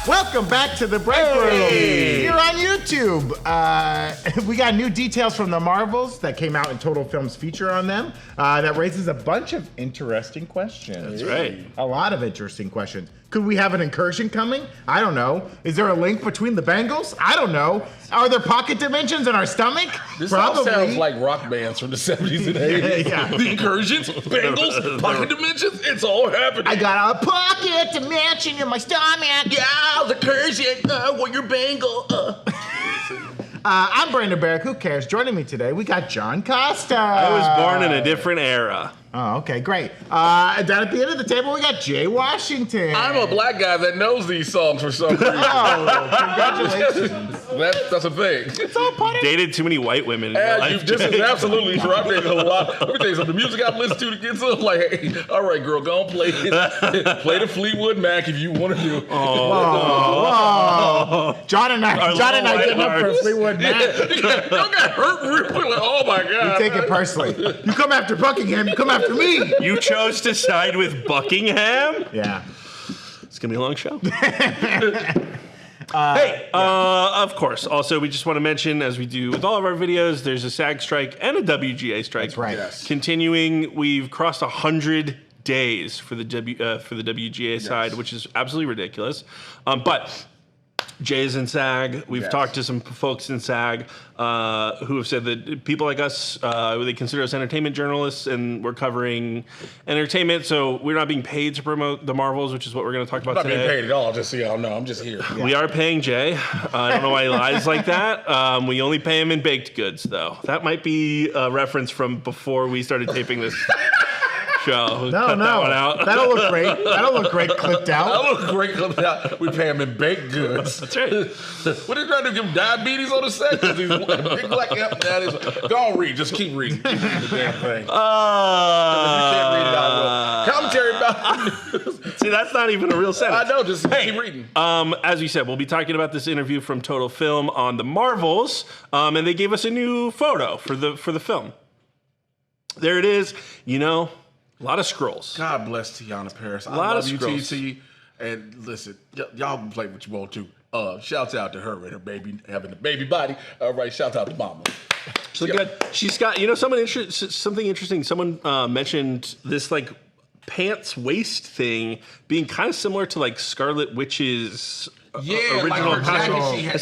Welcome back to the Breakroom. Here on YouTube. We got new details from the Marvels that came out in Total Film's feature on them. That raises a bunch of interesting questions. That's right. A lot of interesting questions. Could we have an incursion coming? I don't know. Is there a link between the Bangles? I don't know. Are there pocket dimensions in our stomach? This all sounds like rock bands from the 70s and 80s. Yeah. The Incursions, Bangles, pocket dimensions, it's all happening. I got a pocket dimension in my stomach. Yeah, the Incursion, what your bangle. I'm Brandon Barrick. Who cares? Joining me today, we got John Costa. I was born in a different era. Oh, okay, great. Down at the end of the table, we got Jay Washington. I'm a black guy that knows these songs for some reason. Oh, congratulations. That's a thing. It's all part of Dated too many white women in your And life. this is absolutely true. I've dated a lot. Let me tell you something. The music I've listened to get so like, hey, all right, girl, go and play the Fleetwood Mac if you want to do. Whoa. John and I getting up for Fleetwood Mac. Y'all got hurt real quick. Like, oh my God. You take it personally. You come after Buckingham, you come after me. You chose to side with Buckingham? Yeah. It's going to be a long show. Of course. Also, we just want to mention, as we do with all of our videos, there's a SAG strike and a WGA strike. That's right. Yes. Continuing, we've crossed 100 days for the WGA side, which is absolutely ridiculous. But Jay is in SAG. We've talked to some folks in SAG who have said that people like us, they consider us entertainment journalists, and we're covering entertainment, so we're not being paid to promote the Marvels, which is what we're going to talk about I'm not today. being paid at all, just so y'all know. I'm just here. We are paying Jay. I don't know why he lies like that. We only pay him in baked goods, though. That might be a reference from before we started taping this show. No. Cut that one out. That'll look great. That'll look great clipped out. That looks great. We pay him in baked goods. That's right. What are they trying to give him diabetes on the set? Because he's big black. Yep, that is. Go on, read. Just keep reading. Keep reading the damn thing. If you can't read it out, well, commentary about it. See, that's not even a real sentence. I know. Just keep reading. As we said, we'll be talking about this interview from Total Film on the Marvels, and they gave us a new photo for the film. There it is. You know, a lot of scrolls. God bless Tiana Paris. I lot love of you, scrolls. TT. And listen, y'all can play what you want to. Shouts out to her and her baby, having a baby body. All right, shouts out to mama. She's good. She's got, something interesting. Someone mentioned this like pants waist thing being kind of similar to like Scarlet Witch's original like her jacket costume. she had.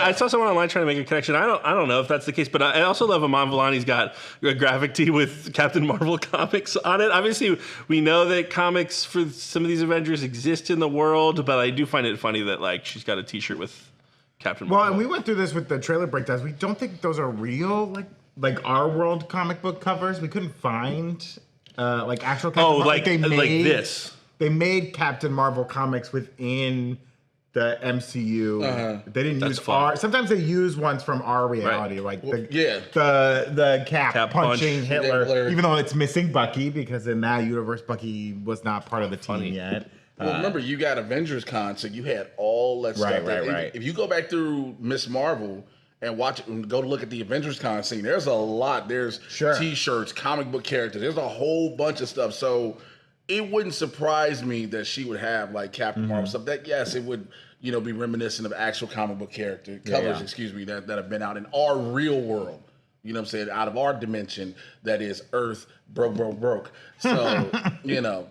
I saw someone online trying to make a connection. I don't know if that's the case, but I also love Aman Vellani's got a graphic tee with Captain Marvel comics on it. Obviously, we know that comics for some of these Avengers exist in the world, but I do find it funny that like she's got a T-shirt with Captain Marvel. Well, and we went through this with the trailer breakdowns. We don't think those are real, like our world comic book covers. We couldn't find like actual Captain Marvel. like this. They made Captain Marvel comics within the MCU. They didn't use fun. sometimes they use ones from our reality, like the Cap punching punch. Hitler, even though it's missing Bucky, because in that universe Bucky was not part of the team yet. Well, remember, you got Avengers Con, so you had all that stuff. Right. If you go back through Miss Marvel and watch it and go look at the Avengers Con scene, there's a lot. There's T-shirts, comic book characters. There's a whole bunch of stuff. So it wouldn't surprise me that she would have like Captain Marvel stuff. That it would be reminiscent of actual comic book covers. That have been out in our real world. You know what I'm saying? Out of our dimension, that is Earth, broke. So,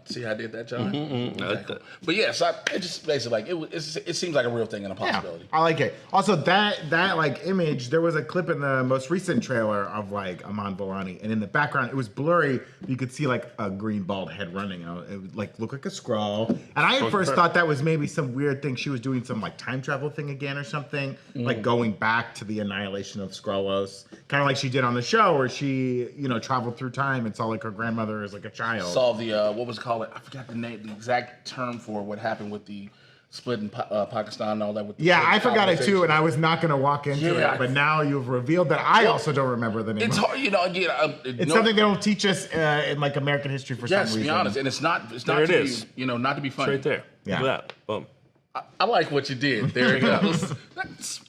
see how I did that, John? Exactly. But yes, it just basically like it seems like a real thing and a possibility. Yeah, I like it. Also, that like image, there was a clip in the most recent trailer of like Aman Vellani, and in the background it was blurry. You could see like a green bald head running. It would like look like a scroll. And I at first thought that was maybe some weird thing. She was doing some like time travel thing again or something, like going back to the annihilation of Skrullos, kind of like she did on the show, where she traveled through time and saw like her grandmother as like a child. Saw the what was it called? I forgot the name, the exact term for what happened with the split in Pakistan and all that. With the I forgot it too, and I was not going to walk into it, but now you've revealed that I also don't remember the name. It's hard, again. It's something they don't teach us in like American history for some reason. Yes, to be honest, and it's not. There it is. Not to be funny. It's right there. Yeah. Look at that. Boom. I like what you did. There it goes.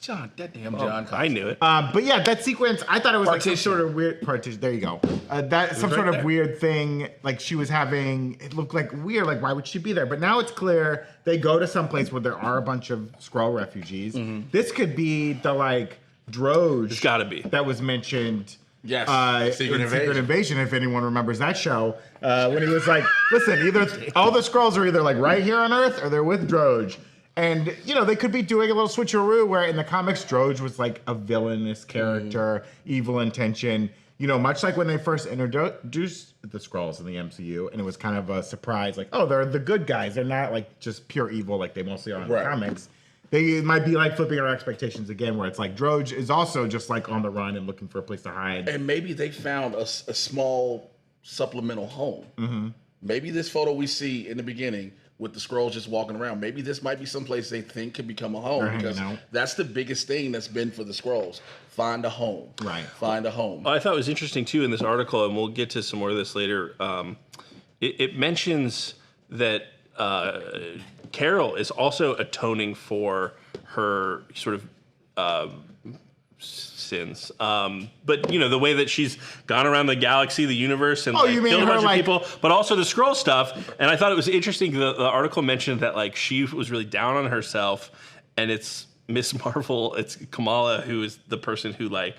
John, that damn John. I knew it. But yeah, that sequence, I thought it was like some Partition. sort of weird partition. There you go. That some sort of weird thing, like she was having. It looked like weird. Like why would she be there? But now it's clear they go to some place where there are a bunch of Skrull refugees. This could be the like Droge. It's got to be. That was mentioned. Yes. Secret Invasion, if anyone remembers that show, when he was like, listen, either all the Skrulls are either like right here on Earth or they're with Droge. And, you know, they could be doing a little switcheroo where in the comics, Droge was like a villainous character, evil intention. You know, much like when they first introduced the Skrulls in the MCU, and it was kind of a surprise, like, oh, they're the good guys. They're not like just pure evil like they mostly are in the comics. They might be like flipping our expectations again, where it's like Droge is also just like on the run and looking for a place to hide. And maybe they found a small supplemental home. Maybe this photo we see in the beginning with the Skrulls just walking around, maybe this might be someplace they think could become a home, because that's the biggest thing that's been for the Skrulls. Find a home. Right. Find a home. I thought it was interesting too in this article, and we'll get to some more of this later. It mentions that Carol is also atoning for her sort of sins. But, you know, the way that she's gone around the galaxy, the universe, and you mean killed a her, bunch like- of people, but also the Skrull stuff. And I thought it was interesting, the article mentioned that, like, she was really down on herself, and it's Miss Marvel, it's Kamala, who is the person who, like,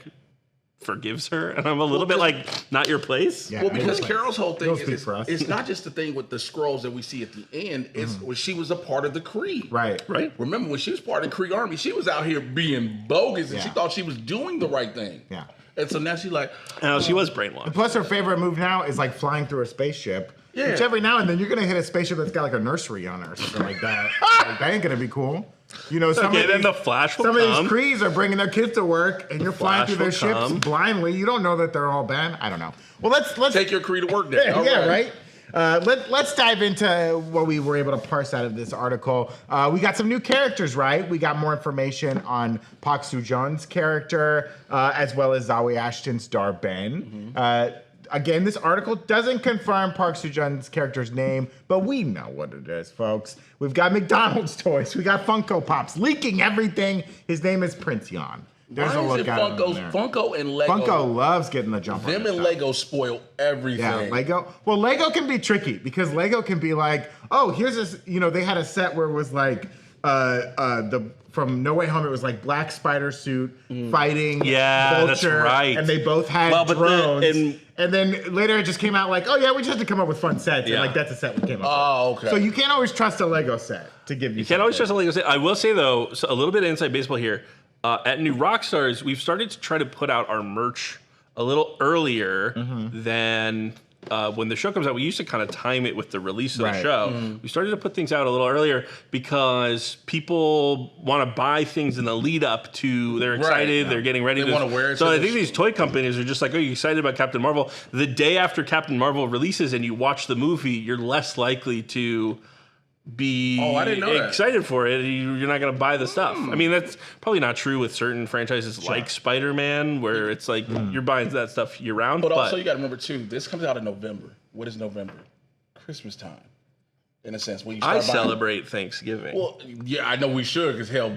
forgives her, and I'm a little bit like, not your place. Yeah, Well, because Carol's whole thing Don't speak is for us. it's not just the thing with the Skrulls that we see at the end. It's when she was a part of the Kree. Right. Remember when she was part of the Kree army, she was out here being bogus, and she thought she was doing the right thing. Yeah. And so now she's like, And she was brainwashed. Plus, her favorite move now is like flying through a spaceship. Yeah. Which every now and then you're gonna hit a spaceship that's got like a nursery on it or something like that. Like, that ain't gonna be cool. You know, some Okay, of then these, the Flash will some come. of these Krees are bringing their kids to work, and you're flying Flash through their will ships come. blindly. You don't know that they're all bad. I don't know. Well, let's take your Kree to work then. All yeah, right. Let's dive into what we were able to parse out of this article. We got some new characters, right? We got more information on Park Soo-joon's character, as well as Zawe Ashton's Dar-Ben. Again, this article doesn't confirm Park Soo-joon's character's name, but we know what it is, folks. We've got McDonald's toys. We got Funko Pops leaking everything. His name is Prince Yan. There's a Why is look it at him in there. Funko and Lego? Funko loves getting the jump on Them this and stuff. Lego spoil everything. Yeah, Lego. Well, Lego can be tricky because Lego can be like, oh, here's this. You know, they had a set where it was like from No Way Home. It was like black spider suit fighting Yeah, that's Vulture, right. and they both had Well, but drones. And then later it just came out like, oh yeah, we just had to come up with fun sets, and Yeah. like that's a set we came up with. Oh, okay. So you can't always trust a Lego set to give you. You can't always trust a Lego set. I will say, though, so a little bit of inside baseball here. At New Rockstars, we've started to try to put out our merch a little earlier than when the show comes out. We used to kind of time it with the release of the Right. show. We started to put things out a little earlier because people want to buy things in the lead up to. They're excited. They're getting ready. They wanna wear it So to I the think these toy companies are just like, oh, you excited about Captain Marvel? The day after Captain Marvel releases and you watch the movie, you're less likely to be I didn't know that. excited for it. You're not going to buy the stuff. I mean, that's probably not true with certain franchises like Spider-Man, where it's like you're buying that stuff year round. But also, you got to remember too. This comes out in November. What is November? Christmas time, in a sense. When you start I buying- celebrate Thanksgiving. Well, yeah, I know we should, because hell,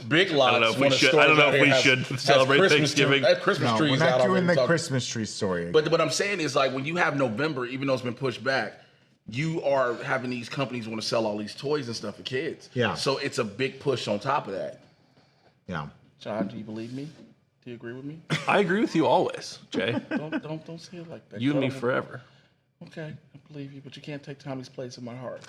Big Lots. I don't know if we one of the should. I don't stores know out if we here should celebrate Christmas Thanksgiving. Christmas No, trees we're not out doing already. the Talking- Christmas tree story. But what I'm saying is, like, when you have November, even though it's been pushed back, you are having these companies want to sell all these toys and stuff for kids. Yeah. So it's a big push on top of that. yeah. John, do you believe me? Do you agree with me? I agree with you always, Jay. Don't say it like that. You and me Go- forever. Okay, I believe you, but you can't take Tommy's place in my heart.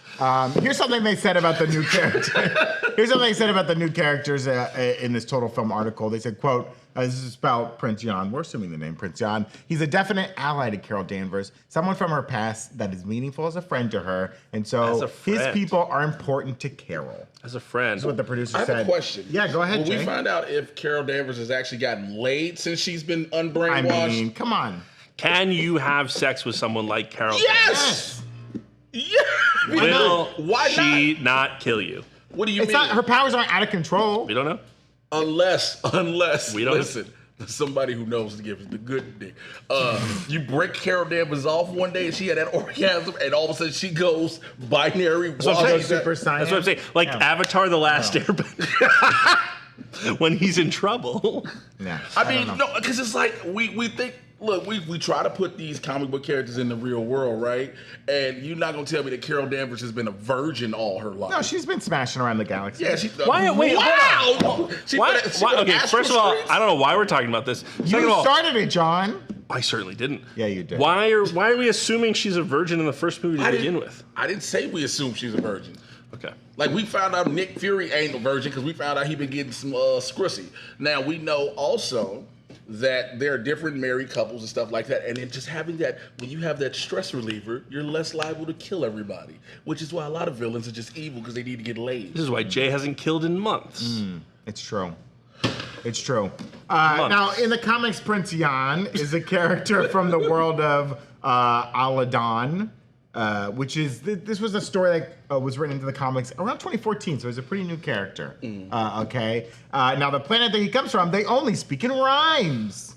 Here's something they said about the new character. Here's something they said about the new characters in this Total Film article. They said, quote, this is about Prince Yan. We're assuming the name Prince Yan. He's a definite ally to Carol Danvers, someone from her past that is meaningful as a friend to her. And As so a his friend. people are important to Carol. As a friend. That's what the producer I have said. a question. Yeah, go ahead, Will Jay. we find out if Carol Danvers has actually gotten laid since she's been unbrainwashed? I mean, come on. Can you have sex with someone like Carol? Yes! Yeah! Will Why she not kill you? What do you It's mean? not, her powers aren't out of control. We don't know. Unless We don't- listen, somebody who knows to give us the good dick. You break Carol Danvers off one day and she had that orgasm, and all of a sudden she goes binary. what I'm saying. Super Saiyan. That's what I'm saying. Like Yeah. Avatar: The Last Airbender. when he's in trouble. Yeah. I mean, no, because it's like we think. Look, we try to put these comic book characters in the real world, right? And you're not gonna tell me that Carol Danvers has been a virgin all her life. No, she's been smashing around the galaxy. Yeah, she. Why? Wait, wow! Why? Okay, first of all, I don't know why we're talking about this. Second of all, started it, John. I certainly didn't. Yeah, you did. Why are we assuming she's a virgin in the first movie to begin with? I didn't say we assume she's a virgin. Okay. Like, we found out Nick Fury ain't a virgin because we found out he been getting some scrussy. Now, we know also that there are different married couples and stuff like that. And then just having that, when you have that stress reliever, you're less liable to kill everybody, which is why a lot of villains are just evil because they need to get laid. This is why Jay hasn't killed in months. It's true. It's true. Now, in the comics, Prince Yan is a character from the world of Aladon, which is, this was a story that was written into the comics around 2014, so he's a pretty new character. Okay. Now, the planet that he comes from, they only speak in rhymes.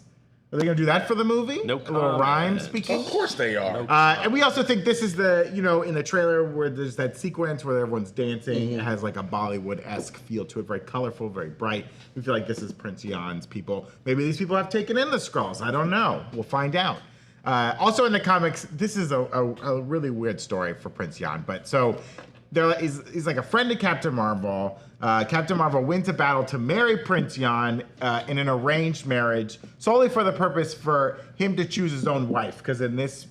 Are they going to do that for the movie? Nope. A little rhyme speaking? Of course they are. And we also think this is the, in the trailer where there's that sequence where everyone's dancing. It has like a Bollywood-esque feel to it, very colorful, very bright. We feel like this is Prince Yan's people. Maybe these people have taken in the Skrulls. I don't know. We'll find out. Also in the comics, this is a really weird story for Prince Yan. But so he's like a friend of Captain Marvel. Captain Marvel wins a battle to marry Prince Yan in an arranged marriage, solely for the purpose for him to choose his own wife. Because in this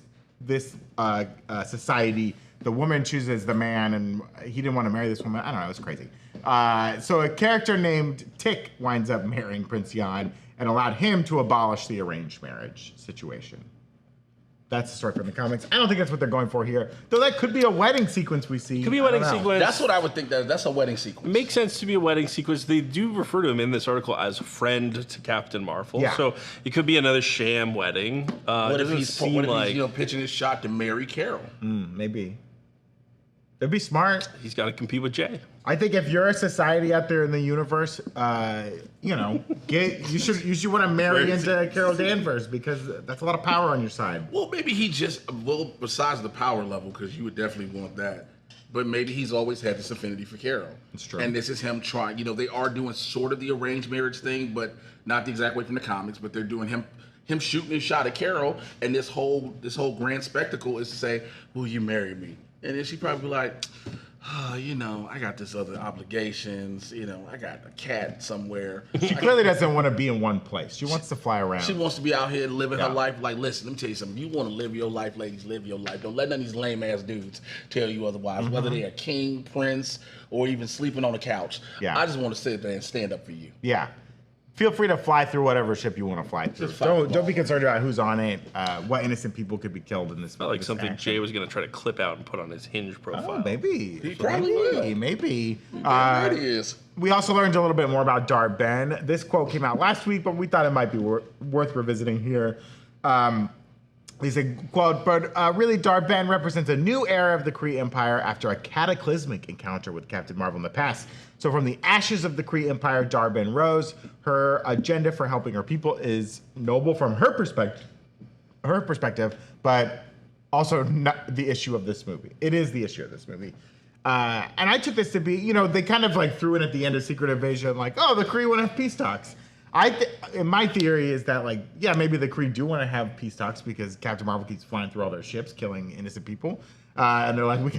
society, the woman chooses the man, and he didn't want to marry this woman. I don't know, it was crazy. So a character named Tick winds up marrying Prince Yan and allowed him to abolish the arranged marriage situation. That's the story from the comics. I don't think that's what they're going for here. Though that could be a wedding sequence we see. Could be a wedding sequence. That's what I would think. That's a wedding sequence. Makes sense to be a wedding sequence. They do refer to him in this article as a friend to Captain Marvel. Yeah. So it could be another sham wedding. What if he's pitching his shot to marry Carol? Maybe. It'd be smart. He's got to compete with Jay. I think if you're a society out there in the universe, you should want to marry into Carol Danvers because that's a lot of power on your side. Well, maybe besides the power level, because you would definitely want that, but maybe he's always had this affinity for Carol. That's true. And this is him trying, they are doing sort of the arranged marriage thing, but not the exact way from the comics, but they're doing him shooting his shot at Carol, and this whole grand spectacle is to say, will you marry me? And then she'd probably be like, I got this other obligations. I got a cat somewhere. She clearly doesn't want to be in one place. She wants to fly around. She wants to be out here living her life. Like, listen, let me tell you something. You want to live your life, ladies, live your life. Don't let none of these lame-ass dudes tell you otherwise, whether they're a king, prince, or even sleeping on a couch. Yeah. I just want to sit there and stand up for you. Yeah. Feel free to fly through whatever ship you want to fly through. Don't be concerned about who's on it. What innocent people could be killed in this. Felt like something action. Jay was going to try to clip out and put on his Hinge profile. Oh, maybe. He probably will. Maybe. It is. We also learned a little bit more about Darben. This quote came out last week, but we thought it might be worth revisiting here. He said, quote, but really Darben represents a new era of the Kree Empire after a cataclysmic encounter with Captain Marvel in the past. So from the ashes of the Kree Empire, Darben rose. Her agenda for helping her people is noble from her perspective, but also not the issue of this movie. It is the issue of this movie. And I took this to be, they kind of like threw in at the end of Secret Invasion, like, oh, the Kree want to have peace talks. And my theory is that, like, yeah, maybe the Kree do want to have peace talks because Captain Marvel keeps flying through all their ships, killing innocent people. And they're like, we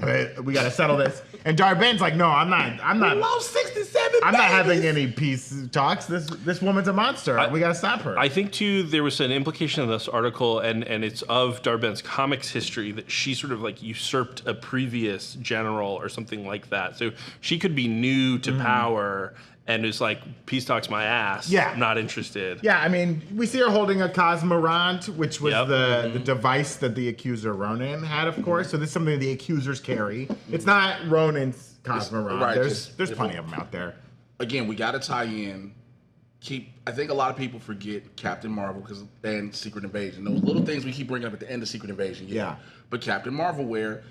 gotta settle this. And Darben's like, no, I'm not. We lost 67 I'm not having any peace talks. This woman's a monster. We gotta stop her. I think too there was an implication in this article, and it's of Darben's comics history that she sort of like usurped a previous general or something like that. So she could be new to power. And it's like, peace talks my ass. Yeah. Not interested. Yeah, I mean, we see her holding a Cosmorant, which was the device that the accuser Ronan had, of course. So this is something the accusers carry. It's not Ronan's Cosmorant. Right, there's plenty of them out there. Again, we got to tie in. I think a lot of people forget Captain Marvel and Secret Invasion. Those little things we keep bringing up at the end of Secret Invasion. Yeah. But Captain Marvel, where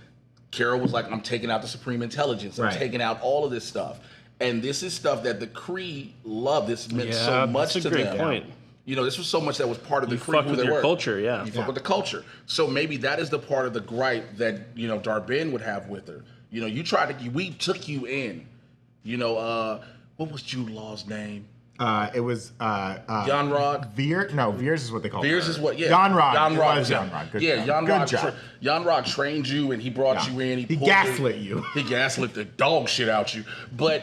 Carol was like, I'm taking out the Supreme Intelligence. I'm taking out all of this stuff. And this is stuff that the Kree love. This meant so much to them. That's a great point. This was so much that was part of the Kree. Fuck with your culture, yeah. You fuck with the culture. So maybe that is the part of the gripe that, Darben would have with her. We took you in. What was Jude Law's name? It was Jan Rog. Veer. No, Veers is what they call it. Veers is what? Yeah. Jan Rog. Jan It Rog. was Jan Rog. Good Yeah, job. Jan Rog trained you and he brought you in. He gaslit you. He gaslit the dog shit out you. But,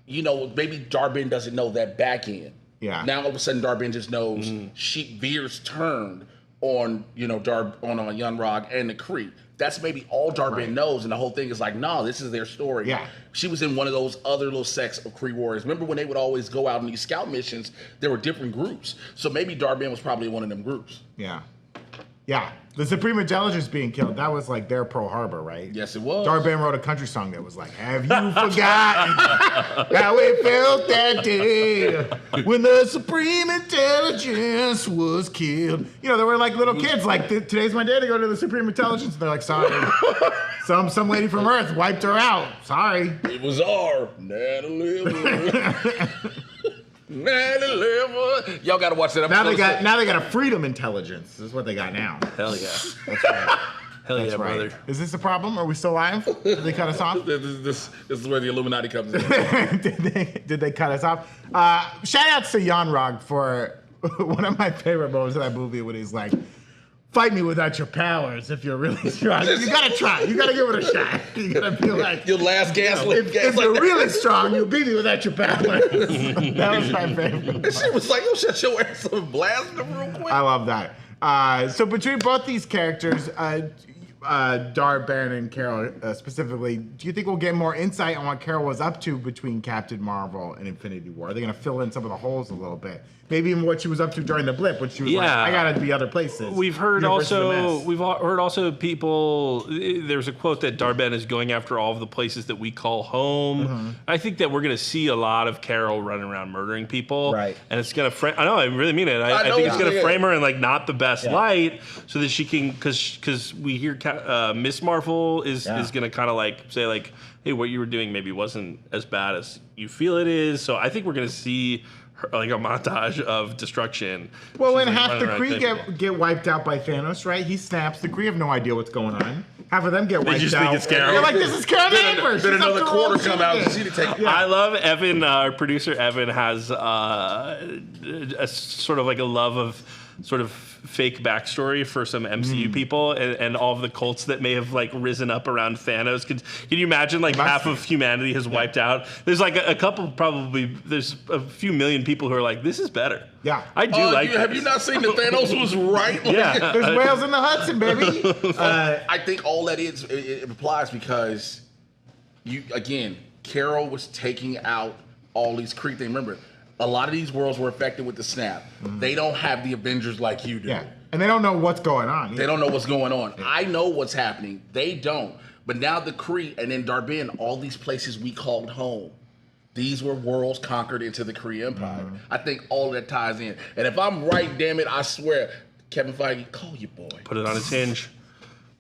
you know, maybe Dar-Benn doesn't know that back end. Yeah. Now all of a sudden Dar-Benn just knows Veers turned on, you know, on Jan Rog and the Kree. That's maybe all Dar-Benn knows, and the whole thing is like, no, this is their story. Yeah. She was in one of those other little sects of Kree warriors. Remember when they would always go out on these scout missions, there were different groups. So maybe Dar-Benn was probably one of them groups. Yeah. Yeah. The Supreme Intelligence being killed, that was like their Pearl Harbor, right? Yes, it was. Dar-Benn wrote a country song that was like, have you forgotten how we felt that day when the Supreme Intelligence was killed? You know, there were like little kids like, today's my day to go to the Supreme Intelligence. And they're like, sorry. Some lady from Earth wiped her out. Sorry. It was our 9/11. 9/11. Y'all gotta watch that episode. Now they got a freedom intelligence. This is what they got now. Hell yeah. That's right. Hell That's yeah, right. brother. Is this a problem? Are we still live? Did they cut us off? This is where the Illuminati comes in. did they cut us off? Shout outs to Jan Rog for one of my favorite moments of that movie when he's like, fight me without your powers if you're really strong. You gotta try. You gotta give it a shot. You gotta be like, Your last gaslit. if you're really strong, you'll beat me without your powers. That was my favorite. And she was like, yo, shut your ass up and blast them real quick. I love that. So between both these characters, Dar-Benn and Carol specifically, do you think we'll get more insight on what Carol was up to between Captain Marvel and Infinity War? Are they going to fill in some of the holes a little bit? Maybe even what she was up to during the blip, when she was like, I got to be other places. We've heard also people. There's a quote that Dar-Benn is going after all of the places that we call home. Mm-hmm. I think that we're going to see a lot of Carol running around murdering people, Right. And it's going to. I know, I really mean it. I think it's going to frame her in like not the best light, so that she can, because we hear Miss Marvel is going to kind of like say like, hey, what you were doing maybe wasn't as bad as you feel it is. So I think we're going to see like a montage of destruction. Well, when She's, like, half the running around Kree get wiped out by Thanos, right? He snaps. The Kree have no idea what's going on. Half of them get wiped out. They just think it's Carol. They're like, this is Carol Danvers. Then She's another up to all quarter the come out shit. and see to take. I love Evan, our producer Evan has a sort of like a love of sort of fake backstory for some MCU people and all of the cults that may have like risen up around Thanos. Can you imagine like half of humanity has wiped out? There's like a couple, probably there's a few million people who are like, this is better. Yeah. I do like Have you not seen that Thanos was right? Like, Yeah. There's whales in the Hudson, baby. I think all that is it applies because Carol was taking out all these Kree things. Remember, a lot of these worlds were affected with the snap. They don't have the Avengers like you do. Yeah. And they don't know what's going on. They don't know what's going on. I know what's happening. They don't. But now the Kree and then Dar-Benn, all these places we called home, these were worlds conquered into the Kree Empire. I think all of that ties in. And if I'm right, damn it, I swear, Kevin Feige, call your boy. Put it on his hinge.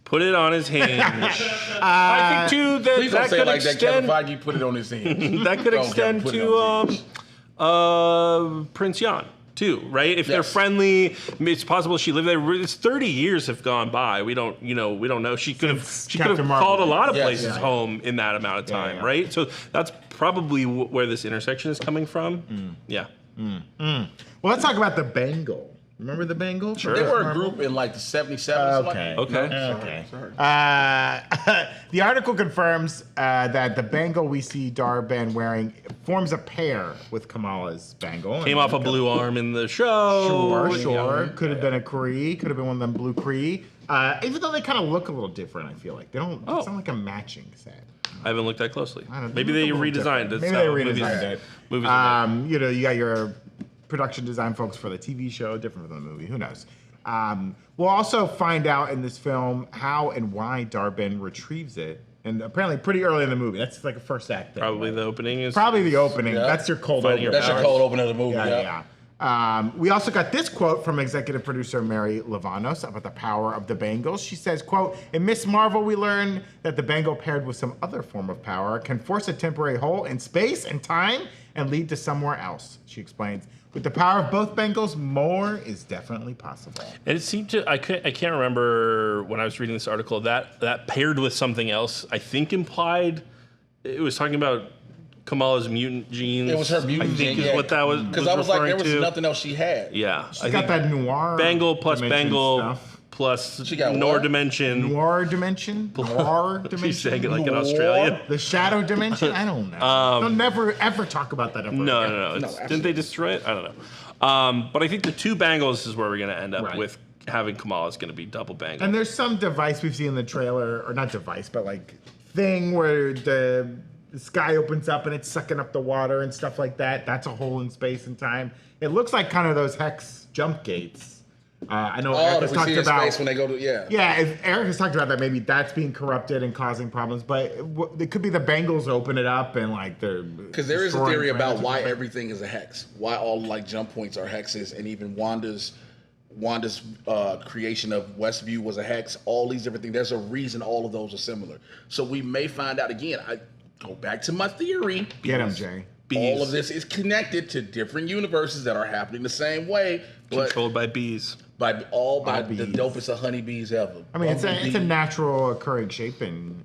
Put it on his hinge. I think too that Please don't that say it could like that, Kevin extend. Feige. Put it on his hand. That could Don't, extend Kevin, put it on his to Prince Yan too, right? If they're Yes. friendly, it's possible she lived there. It's 30 years have gone by. We don't know. She could have Captain Marvel. called a lot of Yes. places home in that amount of time, yeah. right? So that's probably where this intersection is coming from. Yeah. Well, let's talk about the Bangle. Remember the Bangle? Sure. They were a group in like the 77. Okay. Okay. Okay. The article confirms that the bangle we see Dar-Benn wearing forms a pair with Kamala's bangle. Came off a blue arm in the show. Sure. Yeah. Could have been a Kree. Could have been one of them blue Kree. Even though they kind of look a little different, I feel like they don't. It's not like a matching set. I haven't looked that closely. I don't- Maybe look they a little redesigned different. it. Maybe so they redesigned it. Movies are made. You got your production design folks for the TV show, different from the movie. Who knows? We'll also find out in this film how and why Dar-Benn retrieves it, and apparently pretty early in the movie. That's like a first act thing. Probably right? the opening is Probably the opening. Yeah. That's your cold Finding open. your That's your cold open of the movie. Yeah. We also got this quote from executive producer Mary Lavanos about the power of the Bangles. She says, quote, in Miss Marvel, we learn that the bangle paired with some other form of power can force a temporary hole in space and time and lead to somewhere else. She explains, with the power of both bangles, more is definitely possible. And it seemed to, I can't remember when I was reading this article, that paired with something else, I think implied, it was talking about Kamala's mutant genes. It was her mutant I think gene, is what that was. Because I was like, there was to. nothing else she had. Yeah, She's got that noir. Bangle plus dimension Bangle stuff. plus She got Noir what? dimension. Noir dimension. Noir dimension. She's saying it like an Noir? Australian. The shadow dimension. I don't know. They'll never ever talk about that ever. No, again. no, no. Didn't absolutely. they destroy it? I don't know. But I think the two Bangles is where we're going to end up Right. with having Kamala is going to be double Bangle. And there's some device we've seen in the trailer, or not device, but like thing where the sky opens up and it's sucking up the water and stuff like that. That's a hole in space and time. It looks like kind of those hex jump gates. I know Eric Oh, has we talked see in about. space when they go to, yeah. Yeah, if Eric has talked about that. Maybe that's being corrupted and causing problems, but it could be the Bangles open it up and like they're Because there is a destroying theory about planets. why everything is a hex, why all like jump points are hexes, and even Wanda's creation of Westview was a hex. All these different things. There's a reason all of those are similar. So we may find out again. I go back to my theory. Get him, Jay. All of this is connected to different universes that are happening the same way, but Controlled by bees. by the bees. dopest of honeybees ever. I mean, it's a Bumblebee. natural occurring shape in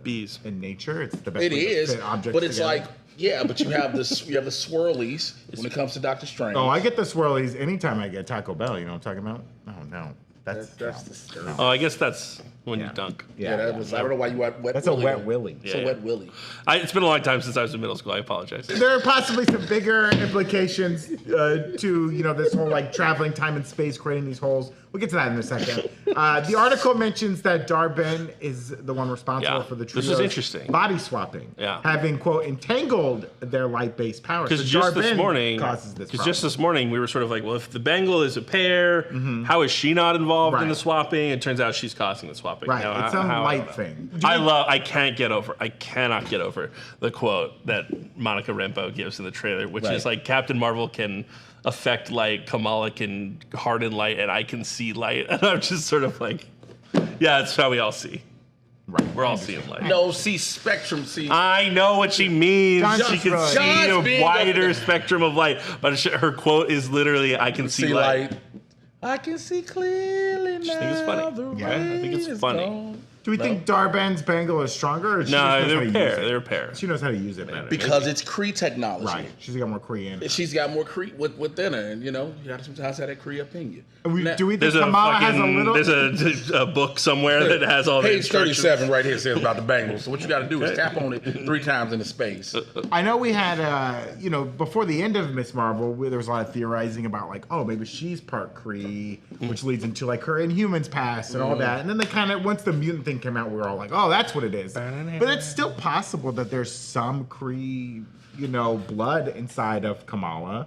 Bees. in nature. It's the best It way to is, fit objects but it's together. like, yeah, but you have this, you have the swirlies when it comes to Doctor Strange. Oh, I get the swirlies anytime I get Taco Bell. You know what I'm talking about? Oh no, that's disturbing. Oh, I guess that's when you dunk. Yeah, that was. I don't know why you went wet. That's a Willy. wet willy. It's a Yeah. wet willy. It's been a long time since I was in middle school. I apologize. There are possibly some bigger implications to this whole like traveling time and space, creating these holes. We'll get to that in a second. The article mentions that Darben is the one responsible Yeah, for the this is trio's interesting. body swapping, Yeah. having quote entangled their light-based powers. Because So just this Darben morning, causes this. because just this morning we were sort of like, well, if the Bangle is a pair, how is she not involved in Right. the swapping? It turns out she's causing the swapping. right, Now, it's some how- light thing. I cannot get over the quote that Monica Rambeau gives in the trailer, which is Right. like Captain Marvel can affect light, Kamala can harden light, and I can see light. And I'm just sort of like, yeah, it's how we all see. Right, We're all seeing light. No, see spectrum. See, I know what she means. John's She can right. see John's a being wider up- spectrum of light, but her quote is literally, "I can see light." I can see clearly now. I think it's funny. the Yeah, I rain think it's is funny. gone. Do we think Darben's Bangle is stronger? Or she No, just knows they're how a to pair. use it? They're a pair. She knows how to use it better. Because it's Kree technology. Right, she's got more Kree in her. She's got more Kree within her, and you got to sometimes have that Kree up in you. Now, Do we think There's a Kamala has a fucking little? there's a book somewhere that has all the Page instructions. 37 right here says about the Bangles. So what you got to do is tap on it 3 times into space. I know we had, before the end of Miss Marvel, there was a lot of theorizing about like, oh, maybe she's part Kree, which leads into like her Inhumans past and all that. And then they kind of, once the mutant thing came out, we were all like, oh, that's what it is. But it's still possible that there's some Kree, blood inside of Kamala.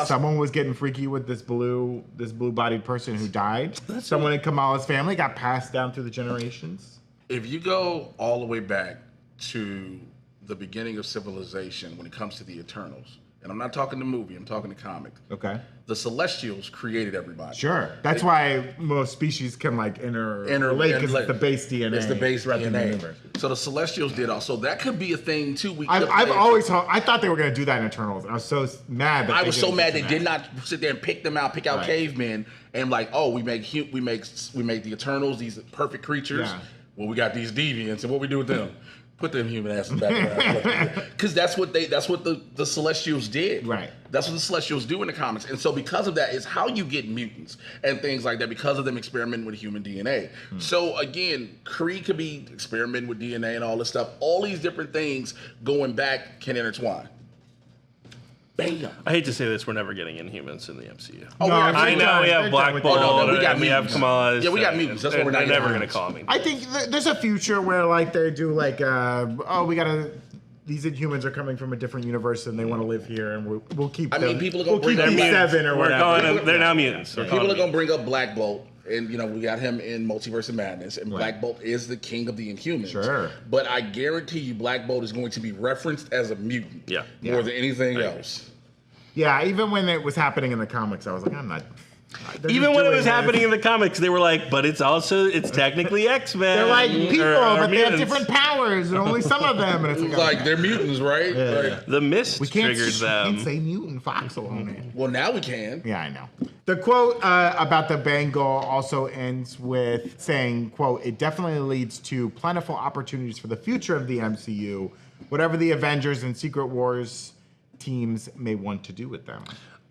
Someone was getting freaky with this blue-bodied person who died. Someone in Kamala's family got passed down through the generations. If you go all the way back to the beginning of civilization when it comes to the Eternals, and I'm not talking the movie, I'm talking the comic. Okay. The Celestials created everybody. Sure. That's why most species can like interrelate because it's the base DNA. It's the base throughout the DNA. universe. So the Celestials did also. That could be a thing too. I've always I thought they were going to do that in Eternals, and I was so mad that I was so mad they did did not sit there and pick out Right. cavemen, and like, oh, we make the Eternals, these perfect creatures. Yeah. Well, we got these deviants, and what we do with them? Put them human asses back. Because that's what the Celestials did. Right. That's what the Celestials do in the comics, and so because of that is how you get mutants and things like that because of them experimenting with human DNA. So again, Kree could be experimenting with DNA and all this stuff. All these different things going back can intertwine. Bam. I hate to say this, we're never getting Inhumans in the MCU. Oh, No, we are- I know we they're have done Black with Bolt, that. Oh, no, we got and we have mutants. Kamala. Yeah, we got mutants. That's what we're not They're getting never on. going to call me. I think there's a future where like they do like, these Inhumans are coming from a different universe and they want to live here, and we'll keep. I mean, them. people are gonna we'll keep bring these them back. 7 or We're whatever. calling them, they're now mutants. We're People calling are them gonna bring up Black Bolt, and we got him in Multiverse of Madness, and Right. Black Bolt is the king of the Inhumans. Sure. But I guarantee you, Black Bolt is going to be referenced as a mutant. Yeah. More than anything else. Yeah, even when it was happening in the comics, I was like, I'm not. they're Even just when it doing was this. happening in the comics, they were like, but it's technically X-Men. They're like people, or but they have mutants. different powers, and only some of them. And it's It's like, like they're mutants, right? Yeah. Like, The mist we can't, triggered them. can't say mutant foxhole on it. well, now we can. Yeah, I know. The quote about the Bangle also ends with saying, quote, it definitely leads to plentiful opportunities for the future of the MCU, whatever the Avengers and Secret Wars teams may want to do with them.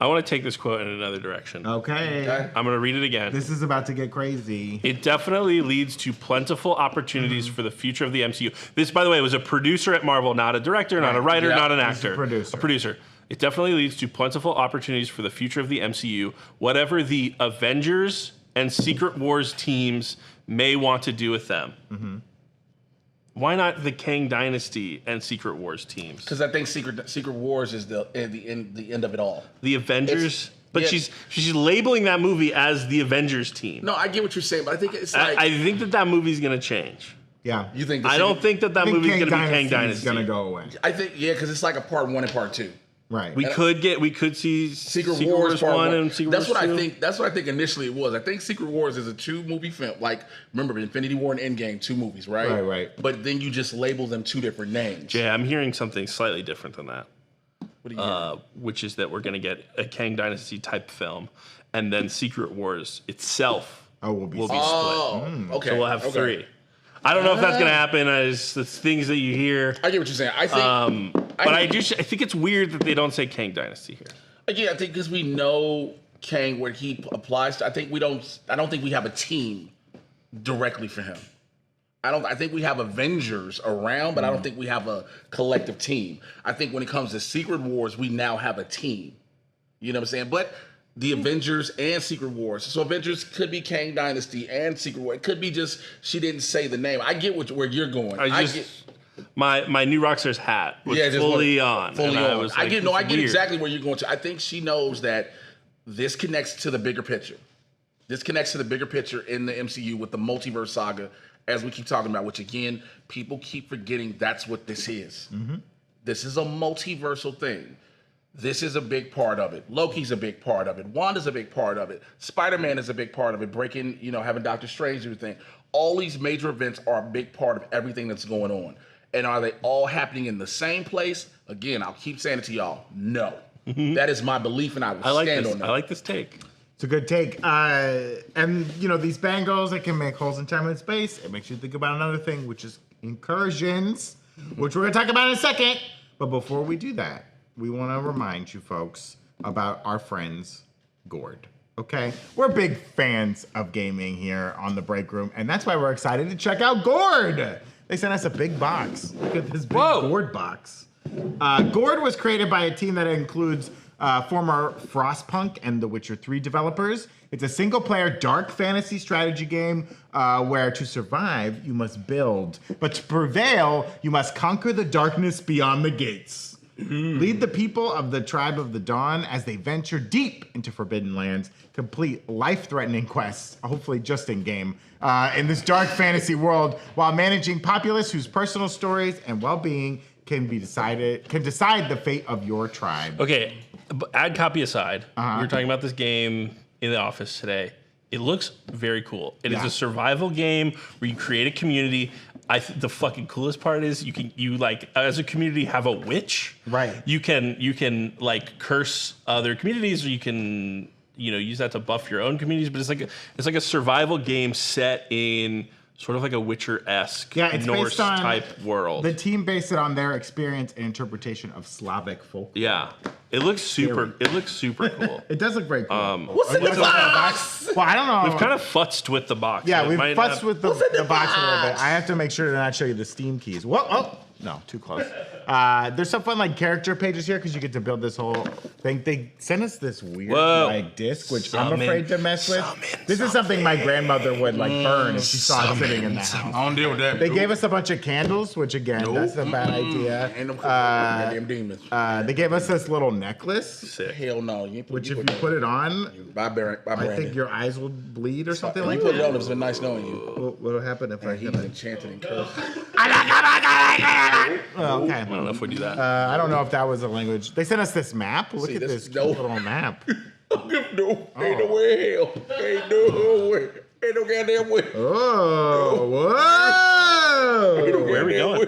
I want to take this quote in another direction. Okay. I'm going to read it again. This is about to get crazy. It definitely leads to plentiful opportunities for the future of the MCU. This, by the way, was a producer at Marvel, not a director, not a writer, not an actor. A producer. It definitely leads to plentiful opportunities for the future of the MCU. Whatever the Avengers and Secret Wars teams may want to do with them. Why not the Kang Dynasty and Secret Wars teams? Because I think Secret Wars is the end of it all. The Avengers, but she's labeling that movie as the Avengers team. No, I get what you're saying, but I think it's like I think that movie's gonna change. Yeah. You think? I don't think that movie's gonna be Kang Dynasty. Is gonna go away. I think because it's like a part 1 and part 2. Right. We could see Secret Wars Part 1 and Secret That's Wars what 2. I think. That's what I think initially it was. I think Secret Wars is a 2-movie film. Like, remember Infinity War and Endgame, 2 movies, right? Right. But then you just label them 2 different names. Yeah, I'm hearing something slightly different than that. What do you hear? Which is that we're gonna get a Kang Dynasty type film, and then Secret Wars itself will be split. Okay. So we'll have 3. I don't know if that's gonna happen. It's things that you hear. I get what you're saying. I think, I think it's weird that they don't say Kang Dynasty here. Again, I think because we know Kang where he applies to. I don't think we have a team directly for him. I think we have Avengers around, but I don't think we have a collective team. I think when it comes to Secret Wars, we now have a team. You know what I'm saying? But the Avengers and Secret Wars. So Avengers could be Kang Dynasty and Secret Wars. It could be just she didn't say the name. I get where you're going. My new Rockstars hat was fully on. Fully on. I get weird. exactly where you're going to. I think she knows that this connects to the bigger picture. This connects to the bigger picture in the MCU with the multiverse saga, as we keep talking about, which again, people keep forgetting that's what this is. This is a multiversal thing. This is a big part of it. Loki's a big part of it. Wanda's a big part of it. Spider-Man is a big part of it. Having Doctor Strange do the thing. All these major events are a big part of everything that's going on. And are they all happening in the same place? Again, I'll keep saying it to y'all. No. That is my belief, and I will stand on that. I like this take. It's a good take. And, these bangles, they can make holes in time and space. It makes you think about another thing, which is incursions, which we're going to talk about in a second. But before we do that, we want to remind you folks about our friends, Gord. Okay? We're big fans of gaming here on the Breakroom, and that's why we're excited to check out Gord. They sent us a big box. Look at this big Gord box. Gord was created by a team that includes former Frostpunk and The Witcher 3 developers. It's a single-player dark fantasy strategy game where to survive, you must build. But to prevail, you must conquer the darkness beyond the gates. Lead the people of the Tribe of the Dawn as they venture deep into forbidden lands, complete life-threatening quests, hopefully just in-game, in this dark fantasy world, while managing populace whose personal stories and well-being can decide the fate of your tribe. Okay, ad copy aside, we were talking about this game in the office today. It looks very cool. It is a survival game where you create a community. The fucking coolest part is you as a community have a witch. Right. You can like curse other communities, or you can use that to buff your own communities. But it's like a survival game set in sort of like a Witcher-esque Norse type world. The team based it on their experience and interpretation of Slavic folk. Yeah. It looks super cool. It does look very cool. What's in the box? Well, I don't know. We've kind of futzed with the box. Yeah, we've futzed with the box a little bit. I have to make sure to not show you the Steam keys. Whoa, oh, no, too close. There's some fun character pages here because you get to build this whole thing. They sent us this weird disc, which I'm afraid to mess with. This is something my grandmother would burn if she saw it sitting in the house. I don't deal with that. They gave us a bunch of candles, which again, that's a bad idea. Ain't no goddamn demons. They gave us this little necklace. Sick. Hell no. Which if you put it on, I think your eyes will bleed or something like that. that. You put it on, it's been nice knowing you. What'll happen if I He's enchanted and cursed. Well, okay. I don't know if we do that. I don't know if that was a language. They sent us this map. Look at this cute little map. Ain't no way in hell. Ain't no way. Ain't no goddamn way. Oh, whoa! Where are we going?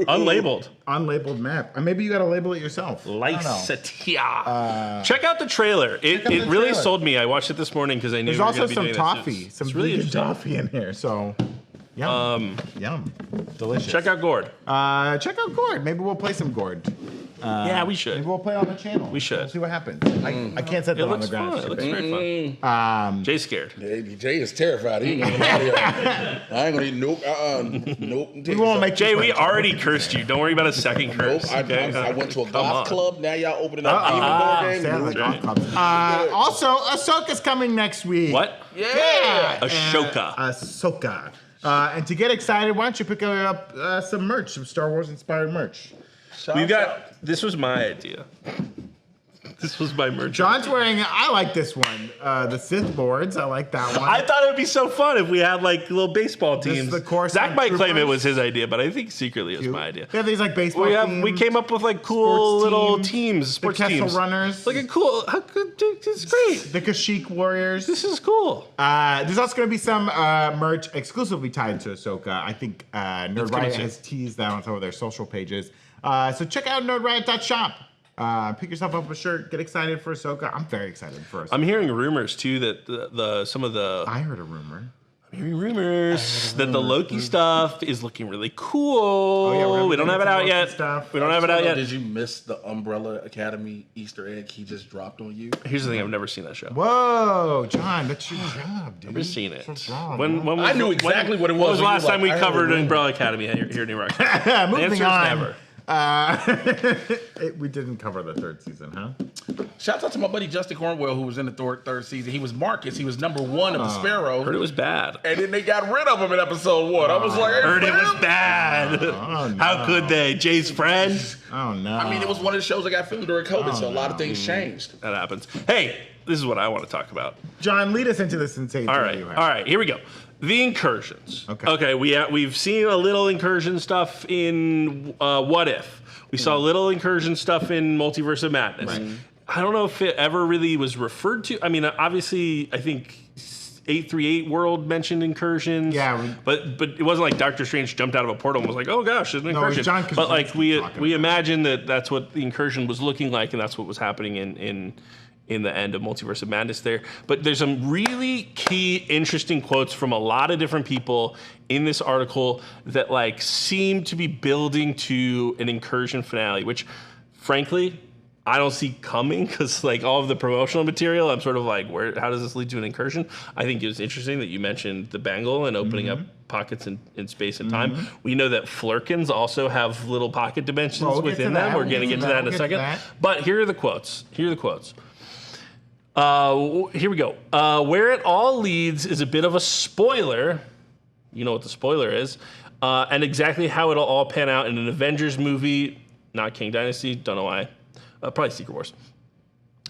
Unlabeled. Unlabeled map. Maybe you got to label it yourself. Lycetia. Check out the trailer. It really sold me. I watched it this morning because I knew there's we were also going to be some doing toffee. This. Some really good toffee in here. So Yum. Yum. Delicious. Check out Gord. Check out Gord. Maybe we'll play some Gord. Yeah, we should. Maybe we'll play on the channel. We should. We'll see what happens. I can't set that on the ground. It looks very fun. Jay's scared. Jay is terrified. He ain't gonna lie to you. I ain't gonna eat nope. We won't make Jay, we already cursed you. Don't worry about a second curse. Nope. Okay? I went to a golf club. Now y'all opening up demon board game. Also, Ahsoka's coming next week. What? Yeah. Ashoka. Ahsoka. And to get excited, why don't you pick up some merch, some Star Wars inspired merch? We've got. This was my idea. This was my merch. John's wearing. I like this one. The Sith boards. I like that one. I thought it would be so fun if we had like little baseball This is teams. the Coruscant Zach might claim it Troopers. was his idea, but I think secretly it was my idea. They have these like baseball. We came up with like cool sports little teams, teams, the sports Kessel teams. Runners. Like a cool. How good? It's great. The Kashyyyk Warriors. This is cool. There's also going to be some merch exclusively tied to Ahsoka. I think Nerd Riot has teased that on some of their social pages. So check out nerdriot.shop. Pick yourself up a shirt. Get excited for Ahsoka. I'm very excited for Ahsoka. I'm hearing rumors too that some of the. I heard a rumor. I'm hearing rumors that the Loki stuff is looking really cool. Oh, yeah, we don't have it out yet. We don't have it out yet. Did you miss the Umbrella Academy Easter egg he just dropped on you? Here's the thing: I've never seen that show. Whoa, John, that's your job, dude. I've never seen it. That's your job, When was, I knew exactly what it was. When was the when last you were time we like, I heard covered a rumor. Umbrella Academy here in New York? Moving The on. answer is never. We didn't cover the third season, huh? Shout out to my buddy Justin Cornwell, who was in the third season. He was Marcus. He was number 1 of the Sparrow. Heard it was bad. And then they got rid of him in episode 1. I was like, hey, Heard it was fam. bad. Oh, no. How could they? Jay's friend? Oh, no. I mean, it was one of the shows that got filmed during COVID, so a lot of things changed. That happens. Hey, this is what I want to talk about. John, lead us into this insane All thing right, you have. all right, here we go. The Incursions. Okay. We've seen a little Incursion stuff in What If. We saw a little Incursion stuff in Multiverse of Madness. Right. I don't know if it ever really was referred to. I mean, obviously, I think 838 World mentioned Incursions. Yeah. But it wasn't like Doctor Strange jumped out of a portal and was like, oh gosh, there's an No, it was Incursion. John But like Krasinski talking we about imagine that that's what the Incursion was looking like, and that's what was happening in the end of Multiverse of Madness there. But there's some really key, interesting quotes from a lot of different people in this article that like seem to be building to an Incursion finale, which frankly, I don't see coming because like all of the promotional material, I'm sort of like, how does this lead to an Incursion? I think it was interesting that you mentioned the bangle and opening up pockets in space and time. We know that Flerkens also have little pocket dimensions Well, we'll get within to them. that. We're going to get to that in a second. But here are the quotes. Here we go. Where it all leads is a bit of a spoiler. You know what the spoiler is. And exactly how it'll all pan out in an Avengers movie, not King Dynasty, don't know why. Probably Secret Wars.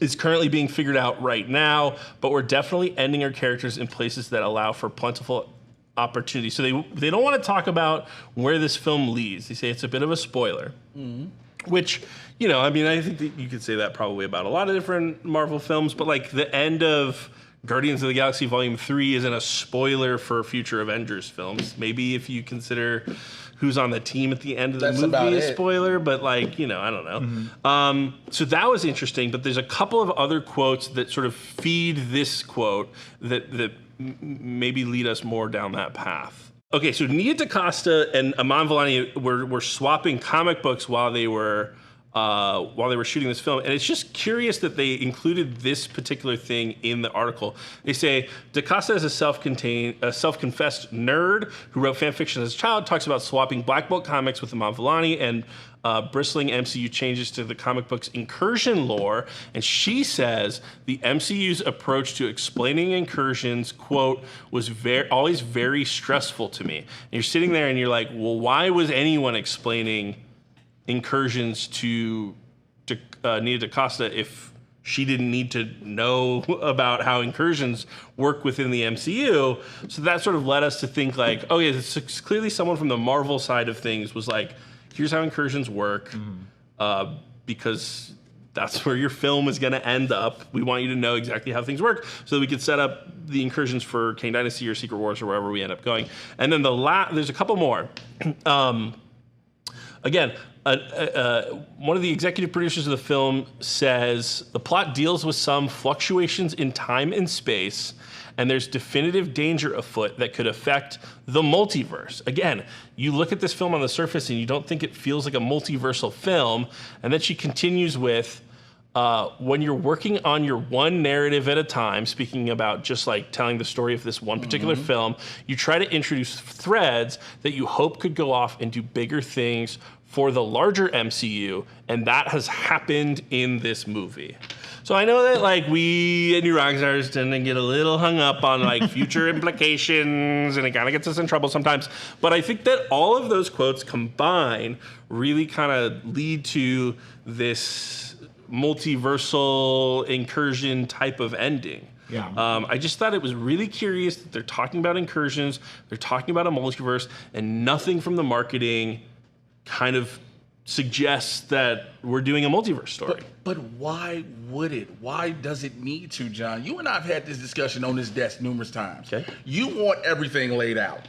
Is currently being figured out right now, but we're definitely ending our characters in places that allow for plentiful opportunity. So they don't want to talk about where this film leads. They say it's a bit of a spoiler. Which, you know, I mean, I think that you could say that probably about a lot of different Marvel films, but like the end of Guardians of the Galaxy Volume 3 isn't a spoiler for future Avengers films. Maybe if you consider who's on the team at the end of the movie a spoiler, but like, you know, I don't know. So that was interesting, but there's a couple of other quotes that sort of feed this quote that maybe lead us more down that path. Okay, so Nia DaCosta and Aman Vellani were swapping comic books while they were shooting this film, and it's just curious that they included this particular thing in the article. They say DaCosta is a self-confessed nerd who wrote fan fiction as a child, talks about swapping Black Bolt comics with Aman Vellani and bristling MCU changes to the comic book's Incursion lore, and she says the MCU's approach to explaining Incursions, quote, was always very stressful to me. And you're sitting there and you're like, well, why was anyone explaining Incursions to Nia DaCosta if she didn't need to know about how Incursions work within the MCU? So that sort of led us to think like, oh yeah, it's clearly someone from the Marvel side of things was like, here's how Incursions work, because that's where your film is going to end up. We want you to know exactly how things work so that we could set up the Incursions for King Dynasty or Secret Wars or wherever we end up going. And then there's a couple more. Again, one of the executive producers of the film says the plot deals with some fluctuations in time and space, and there's definitive danger afoot that could affect the multiverse. Again, you look at this film on the surface and you don't think it feels like a multiversal film, and then she continues with, when you're working on your one narrative at a time, speaking about just like telling the story of this one particular film, you try to introduce threads that you hope could go off and do bigger things for the larger MCU, and that has happened in this movie. So I know that like we at New Rockstars tend to get a little hung up on like future implications, and it kind of gets us in trouble sometimes. But I think that all of those quotes combined really kind of lead to this multiversal incursion type of ending. Yeah. I just thought it was really curious that they're talking about incursions, they're talking about a multiverse, and nothing from the marketing kind of suggests that we're doing a multiverse story. But why would it? Why does it need to, John? You and I have had this discussion on this desk numerous times. Okay. You want everything laid out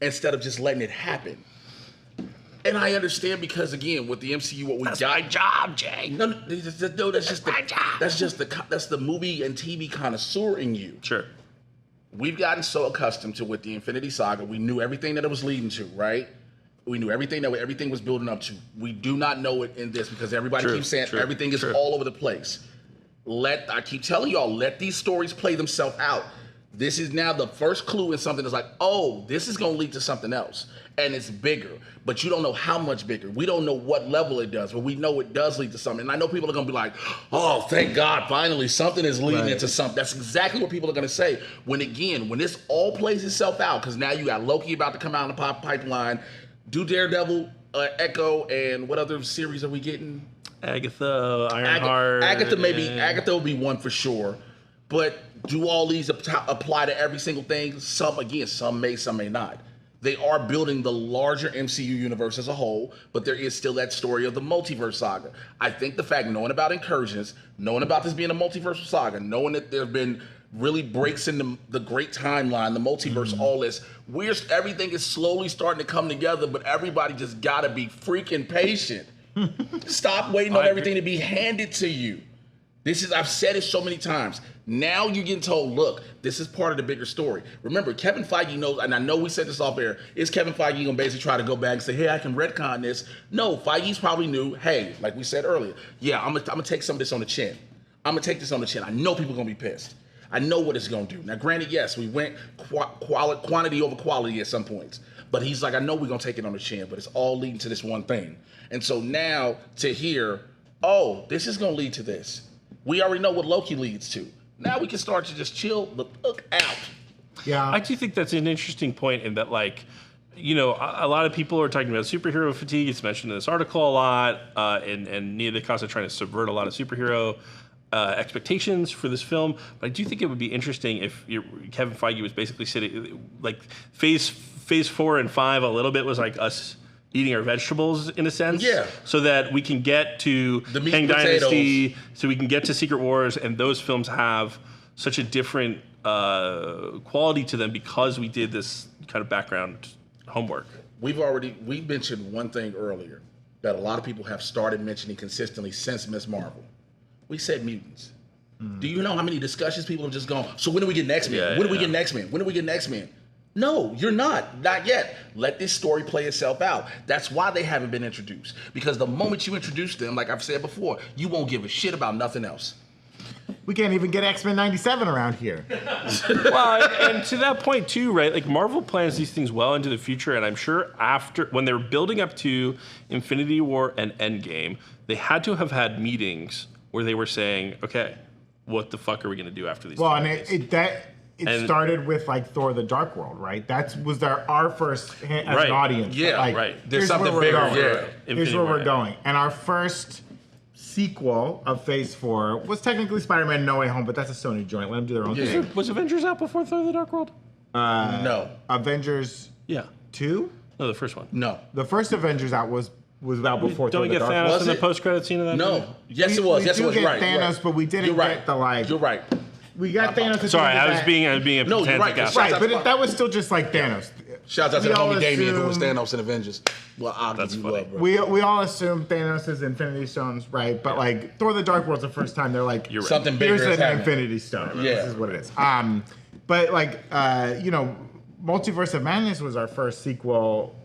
instead of just letting it happen. And I understand because, again, with the MCU, what we got. My job, Jay. No, that's just my job. That's the movie and TV connoisseur in you. Sure. We've gotten so accustomed to with the Infinity Saga, we knew everything that it was leading to, right? We knew everything that everything was building up to. We do not know it in this because everybody keeps saying everything is all over the place. I keep telling y'all, let these stories play themselves out. This is now the first clue in something that's like, oh, this is going to lead to something else. And it's bigger, but you don't know how much bigger. We don't know what level it does, but we know it does lead to something. And I know people are going to be like, oh, thank God, finally something is leading into something. That's exactly what people are going to say. When this all plays itself out, because now you got Loki about to come out in the pipeline, do Daredevil, Echo, and what other series are we getting? Agatha, Ironheart. Agatha will be one for sure. But do all these apply to every single thing? Some may, some may not. They are building the larger MCU universe as a whole, but there is still that story of the multiverse saga. I think the fact, knowing about Incursions, knowing about this being a multiversal saga, knowing that there have been really breaks in the great timeline, the multiverse, all this, everything is slowly starting to come together, but everybody just gotta be freaking patient. Stop waiting on everything to be handed to you. I've said it so many times. Now you're getting told, look, this is part of the bigger story. Remember, Kevin Feige knows, and I know we said this off air, is Kevin Feige gonna basically try to go back and say, hey, I can retcon this? No, Feige's probably knew, hey, like we said earlier, yeah, I'm gonna take some of this on the chin. I'm gonna take this on the chin. I know people are gonna be pissed. I know what it's gonna do. Now, granted, yes, we went quantity over quality at some points, but he's like, I know we're gonna take it on the chin, but it's all leading to this one thing. And so now to hear, oh, this is gonna lead to this. We already know what Loki leads to. Now we can start to just chill the fuck out. Yeah. I do think that's an interesting point in that, like, you know, a lot of people are talking about superhero fatigue. It's mentioned in this article a lot, and Nia Costa trying to subvert a lot of superhero expectations for this film. But I do think it would be interesting if Kevin Feige was basically sitting, like, phase 4 and 5 a little bit was like us eating our vegetables in a sense, so that we can get to the meat Kang and potatoes. Dynasty, so we can get to Secret Wars, and those films have such a different quality to them because we did this kind of background homework. We mentioned one thing earlier that a lot of people have started mentioning consistently since Ms. Marvel. We said mutants. Do you know how many discussions people have just gone, so when do we get X-Men? When do we get X-Men? When do we get X-Men? No, you're not. Not yet. Let this story play itself out. That's why they haven't been introduced. Because the moment you introduce them, like I've said before, you won't give a shit about nothing else. We can't even get X-Men 97 around here. Well, and to that point too, right? Like Marvel plans these things well into the future, and I'm sure when they're building up to Infinity War and Endgame, they had to have had meetings where they were saying, okay, what the fuck are we going to do after these? Well, and it started with like Thor: The Dark World, right? That was our first as an audience. Yeah, like, right. There's something bigger. Yeah. Here's where we're going. And our first sequel of Phase 4 was technically Spider-Man: No Way Home, but that's a Sony joint. Let them do their own thing. Was Avengers out before Thor: The Dark World? No. Avengers 2? No, the first one. No. The first Avengers out was out before Don't Thor: we get The Dark Thanos World. in the post-credit scene of that? No. movie? Yes, it was. Yes, it was. We You're did get Thanos, but we didn't get the like. You're right. We got Thanos. At Sorry, the end I of was being a No, you're pedantic right. asshole. Right, but that was still just like Thanos. Shouts out to the homie Damien who was Thanos in Avengers. Well, That's you funny. love, bro. We all assume Thanos is Infinity Stones, right? But like Thor: The Dark World's the first time they're like, You're right. Something bigger here's is an happening. Infinity Stone. Yeah. This is what it is. But like, Multiverse of Madness was our first sequel,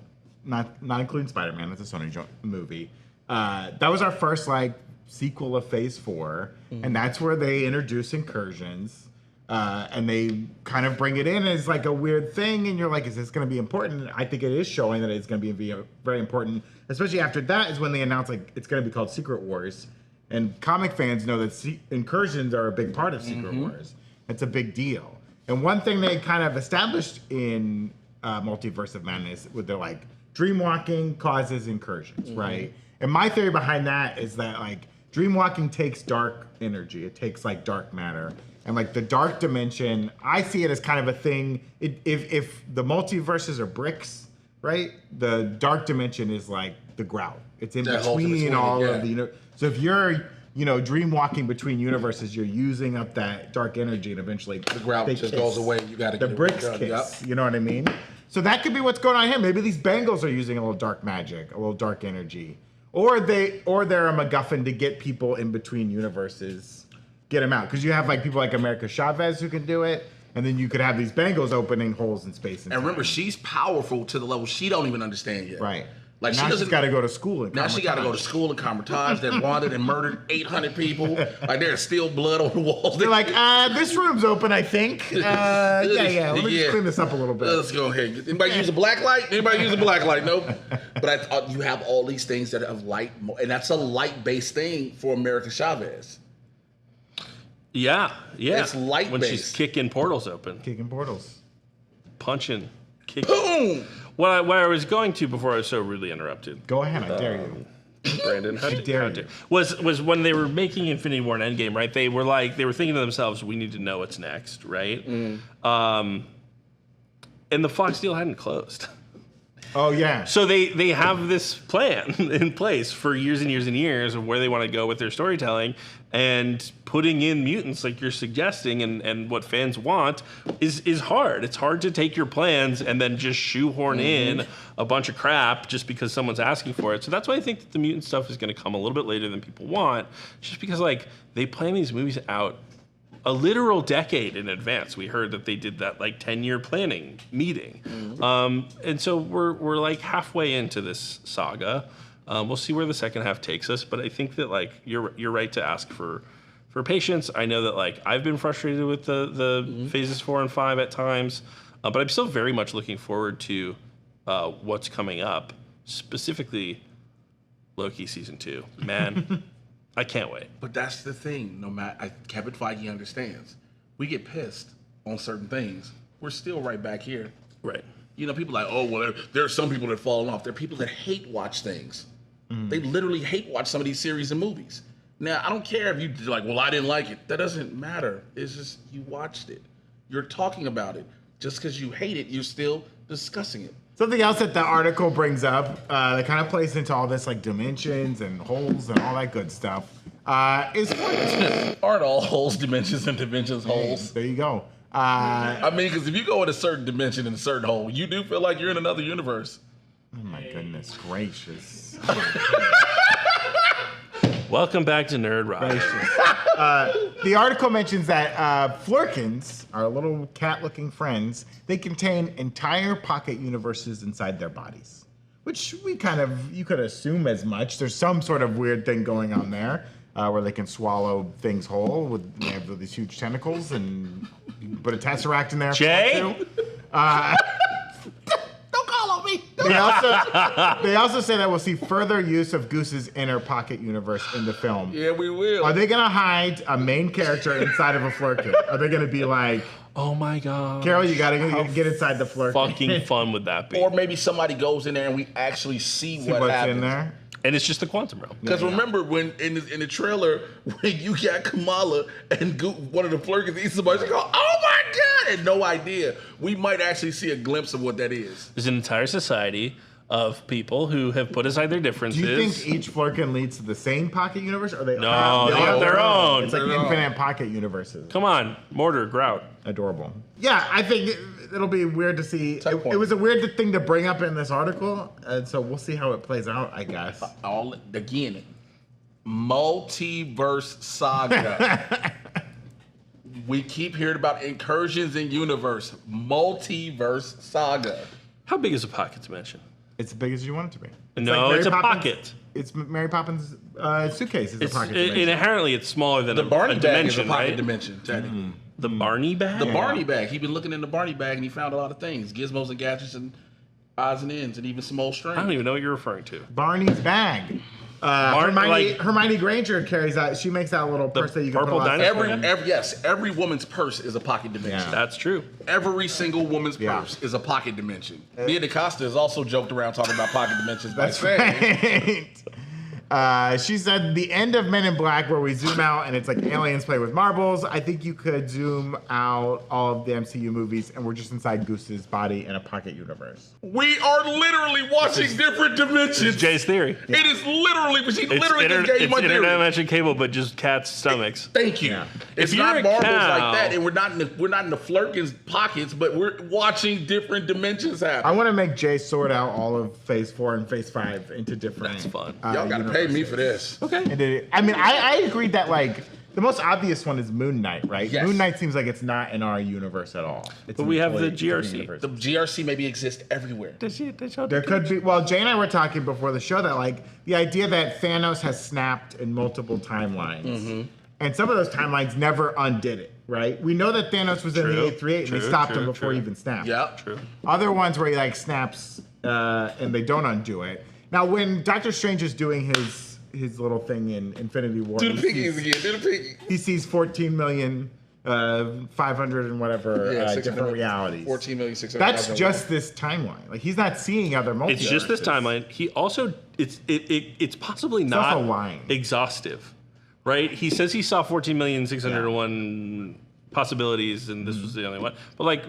not including Spider-Man. It's a Sony movie. That was our first like sequel of Phase 4, and that's where they introduce Incursions. And they kind of bring it in as like a weird thing, and you're like, is this going to be important? I think it is showing that it's going to be very important, especially after that is when they announce like it's going to be called Secret Wars. And comic fans know that Incursions are a big part of Secret Wars. It's a big deal. And one thing they kind of established in Multiverse of Madness with their like dreamwalking causes incursions, right? And my theory behind that is that like dreamwalking takes dark energy. It takes like dark matter. And like the dark dimension, I see it as kind of a thing. If the multiverses are bricks, right? The dark dimension is like the grout. It's in between all of the, so if you're, dream walking between universes, you're using up that dark energy, and eventually the grout just goes away. You got to the bricks kiss. You know what I mean? So that could be what's going on here. Maybe these Bangles are using a little dark magic, a little dark energy, or they're a MacGuffin to get people in between universes, get them out. Because you have like people like America Chavez who can do it. And then you could have these Bangles opening holes in space and time. remember, she's powerful to the level she don't even understand yet. Right. Like now she's got to go to school. Now she got to go to school in Comertage that wanted and murdered 800 people. Like there's still blood on the walls. They're like, this room's open, I think. Let me just clean this up a little bit. Let's go ahead. Anybody use a black light? Nope. But I thought you have all these things that have light, and that's a light-based thing for America Chavez. Yeah. It's light-based. When she's kicking portals open. Kicking portals. Punching. Kicking. Boom! What I was going to before I was so rudely interrupted. Go ahead, I dare you. Brandon, how dare you. Was when they were making Infinity War and Endgame, right? They were thinking to themselves, we need to know what's next, right? And the Fox deal hadn't closed. Oh yeah. So they have this plan in place for years and years and years of where they want to go with their storytelling, and putting in mutants like you're suggesting and what fans want is hard. It's hard to take your plans and then just shoehorn in a bunch of crap just because someone's asking for it. So that's why I think that the mutant stuff is going to come a little bit later than people want, just because like they plan these movies out a literal decade in advance. We heard that they did that like 10-year planning meeting. And so we're like halfway into this saga. We'll see where the second half takes us, but I think that like you're right to ask for patience. I know that like I've been frustrated with the phases 4 and 5 at times, but I'm still very much looking forward to what's coming up, specifically Loki season 2. Man, I can't wait. But that's the thing. No matter, Kevin Feige understands. We get pissed on certain things. We're still right back here. Right. People like, oh, well, there are some people that fallen off. There are people that hate watch things. They literally hate watch some of these series and movies. Now, I don't care if you're like, well, I didn't like it. That doesn't matter. It's just you watched it. You're talking about it. Just because you hate it, you're still discussing it. Something else that the article brings up that kind of plays into all this like dimensions and holes and all that good stuff is aren't all holes dimensions and dimensions holes? There you go. I mean, because if you go in a certain dimension in a certain hole, you do feel like you're in another universe. Oh my goodness gracious. Welcome back to Nerd Rock. The article mentions that Flerkens, our little cat-looking friends, they contain entire pocket universes inside their bodies, which you could assume as much. There's some sort of weird thing going on there where they can swallow things whole. They have these huge tentacles and put a tesseract in there. Jay? Don't call on me. They also say that we'll see further use of Goose's inner pocket universe in the film. Yeah, we will. Are they going to hide a main character inside of a Flerken? Are they going to be like, oh my God, Carol, you got to get inside the Flerken? Fucking fun would that be? Or maybe somebody goes in there and we actually see what's happens. In there. And it's just the quantum realm. Because remember when in the trailer when you got Kamala and one of the Flerkens eats somebody, go, oh my God, and no idea. We might actually see a glimpse of what that is. There's an entire society of people who have put aside their differences. Do you think each Flerken leads to the same pocket universe? Or they they have their own. It's like infinite pocket universes. Come on, Mortar, Grout. Adorable. Yeah, I think it'll be weird to see. It was a weird thing to bring up in this article, and so we'll see how it plays out, I guess. Again, multiverse saga. We keep hearing about incursions in universe, multiverse saga. How big is a pocket dimension? It's as big as you want it to be. No, Mary it's a Poppins- pocket. It's Mary Poppins' suitcase is a pocket It, dimension. inherently, it's smaller than The Barney a bag is a dimension, pocket right? dimension, technically. The Barney bag? The Barney bag. He'd been looking in the Barney bag and he found a lot of things, gizmos and gadgets and odds and ends and even some old string. I don't even know what you're referring to. Barney's bag. Hermione Granger carries that. She makes that little purse that you can purple put a lot of dinosaur? stuff in. Every woman's purse is a pocket dimension. Yeah. That's true. Every single woman's purse is a pocket dimension. Me and Costa has also joked around talking about pocket dimensions by That's saying, right. She said the end of Men in Black, where we zoom out and it's like aliens play with marbles. I think you could zoom out all of the MCU movies, and we're just inside Goose's body in a pocket universe. we are literally watching different dimensions. Jay's theory. It is literally, she It's, literally just gave you it's my internet theory. dimension cable, but just cats' stomachs. Thank you. Yeah. It's If you're not a marbles cow- like that, and we're not in the Flerkens pockets, but we're watching different dimensions happen. I want to make Jay sort out all of Phase 4 and Phase 5 into different. That's fun. Y'all gotta pay me for this. Okay. And I agreed that like the most obvious one is Moon Knight, right? Yes. Moon Knight seems like it's not in our universe at all. It's But in we have totally the different GRC. universe. The GRC maybe exists everywhere. There could be. Well, Jay and I were talking before the show that like the idea that Thanos has snapped in multiple timelines, and some of those timelines never undid it. Right? We know that Thanos was in the True. 838 and True, they stopped him true, before true. he even snapped. Yeah. True. Other ones where he like snaps and they don't undo it. Now, when Doctor Strange is doing his little thing in Infinity War, Do the he piggies sees- again. Do the piggy. he sees 14 million, 500 and whatever different realities. 14,600,000. That's just this timeline. Like he's not seeing other multiverses. It's just this timeline. He also it's possibly also not lying. exhaustive, right? He says he saw 14,601 possibilities, and this was the only one. But like,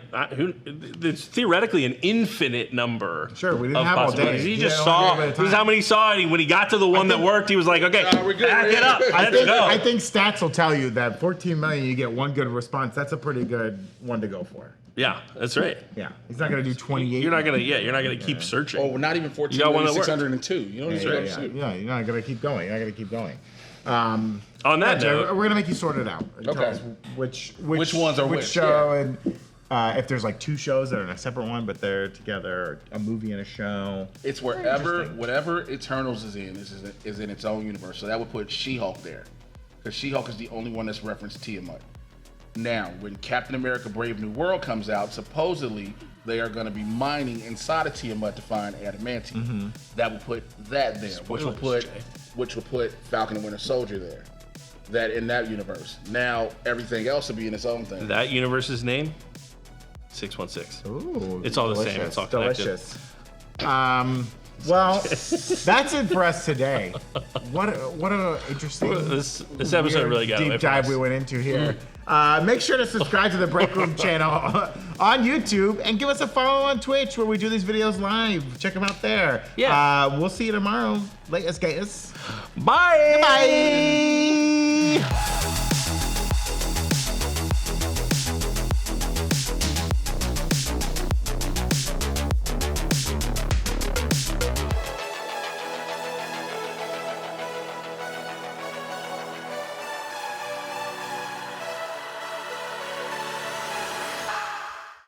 it's theoretically an infinite number. Sure, we didn't of have all possibilities. day. He We just had saw. only a little bit of This is time. how many he saw, and when he got to the one that worked, he was like, "Okay, we're good. back it up. Let's go." I think stats will tell you that 14 million, you get one good response. That's a pretty good one to go for. Yeah, that's right. Yeah, he's not gonna do 28. You're not gonna keep searching. Oh, not even got one that worked. 14,602. You don't even Yeah, have yeah, to. yeah, you're not gonna keep going. You're not gonna keep going. On that Jay, note, we're gonna make you sort it out. And tell Okay. us which ones are which which, show, and if there's like two shows that are in a separate one, but they're together, or a movie and a show. It's whatever Eternals is in its own universe. So that would put She-Hulk there, because She-Hulk is the only one that's referenced Tiamat. Now, when Captain America: Brave New World comes out, supposedly they are going to be mining inside of Tiamat to find adamantium. That will put that there, which will put Falcon and Winter Soldier there. That in that universe. Now everything else will be in its own thing. that universe's name, 616. Ooh, It's all the same. It's all connected. delicious. Well, that's it for us today. What a interesting This episode weird really got away deep from dive us. we went into here. Make sure to subscribe to the Breakroom channel on YouTube and give us a follow on Twitch where we do these videos live. Check them out there. Yeah. We'll see you tomorrow. Latest guys. Bye. Bye.